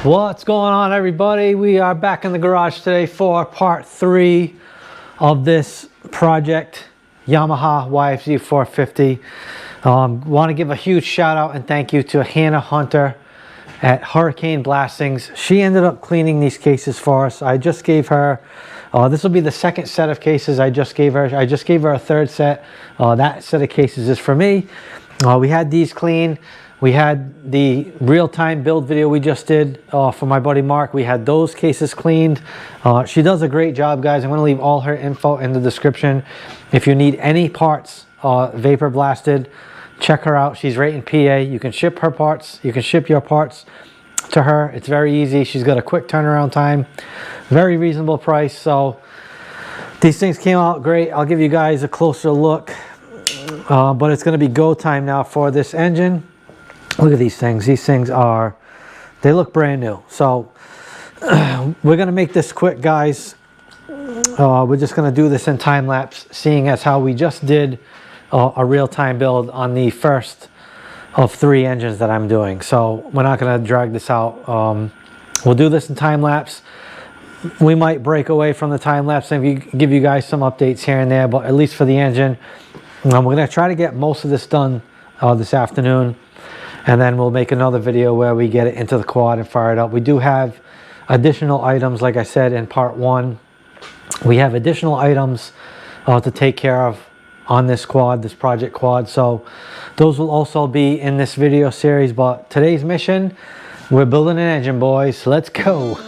What's going on, everybody? We are back in the garage today for part 3 of this project, Yamaha YFZ450. Want to give a huge shout out and thank you to Hannah Hunter at Hurricane Blastings. She ended up cleaning these cases for us. I just gave her, this will be the second set of cases I just gave her. I just gave her a third set. That set of cases is for me. We had these clean. We had the real-time build video we just did for my buddy Mark. We had those cases cleaned. She does a great job, guys. I'm going to leave all her info in the description. If you need any parts vapor blasted, check her out. She's right in PA. You can ship her parts. You can ship your parts to her. It's very easy. She's got a quick turnaround time. Very reasonable price. So these things came out great. I'll give you guys a closer look. But it's going to be go time now for this engine. Look at these things. These things are, they look brand new. So we're going to make this quick, guys. We're just going to do this in time lapse, seeing as how we just did a real-time build on the first of 3 engines that I'm doing. So we're not going to drag this out. We'll do this in time lapse. We might break away from the time lapse and give you guys some updates here and there, but at least for the engine, we're going to try to get most of this done this afternoon. And then we'll make another video where we get it into the quad and fire it up. We do have additional items, like I said in part 1. We have additional items to take care of on this quad, this project quad. So those will also be in this video series. But today's mission, we're building an engine, boys. Let's go.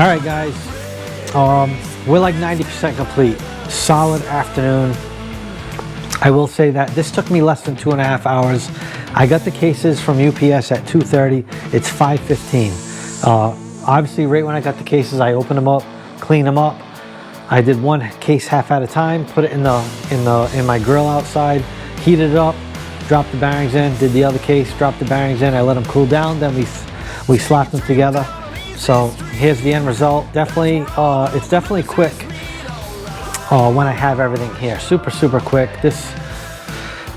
All right, guys, we're like 90% complete. Solid afternoon. I will say that this took me less than 2.5 hours. I got the cases from UPS at 2:30. It's 5:15. Obviously, right when I got the cases, I opened them up, cleaned them up. I did one case half at a time, put it in my grill outside, heated it up, dropped the bearings in, did the other case, dropped the bearings in. I let them cool down, then we slapped them together. So here's the end result. Definitely, it's definitely quick when I have everything here. Super quick. This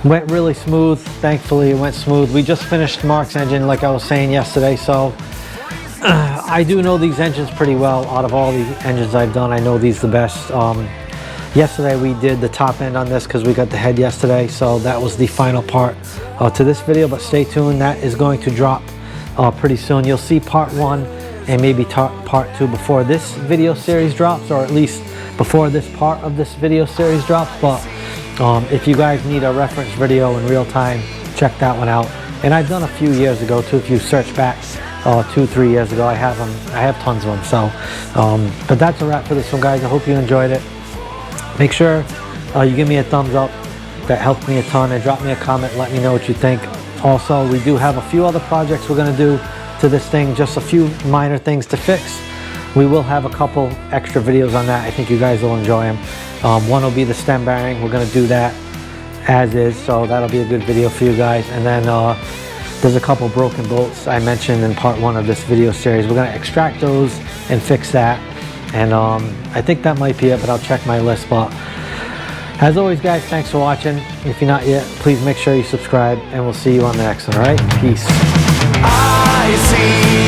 went really smooth. Thankfully, it went smooth. We just finished Mark's engine, like I was saying yesterday. So I do know these engines pretty well. Out of all the engines I've done, I know these the best. Yesterday we did the top end on this because we got the head yesterday. So that was the final part to this video. But stay tuned. That is going to drop pretty soon. You'll see part 1 and maybe part 2 before this video series drops, or at least before this part of this video series drops. But if you guys need a reference video in real time, check that one out. And I've done a few years ago too. If you search back 2-3 years ago, I have tons of them. So but that's a wrap for this one, guys. I hope you enjoyed it. Make sure you give me a thumbs up. That helps me a ton. And drop me a comment, let me know what you think. Also, we do have a few other projects we're going to do to this thing, just a few minor things to fix. We will have a couple extra videos on that. I think you guys will enjoy them. One will be the stem bearing. We're going to do that as is, so that'll be a good video for you guys. And then there's a couple broken bolts I mentioned in part 1 of this video series. We're going to extract those and fix that. And I think that might be it, but I'll check my list. But as always, guys, thanks for watching. If you're not yet, please make sure you subscribe, and we'll see you on the next one. All right, peace. I see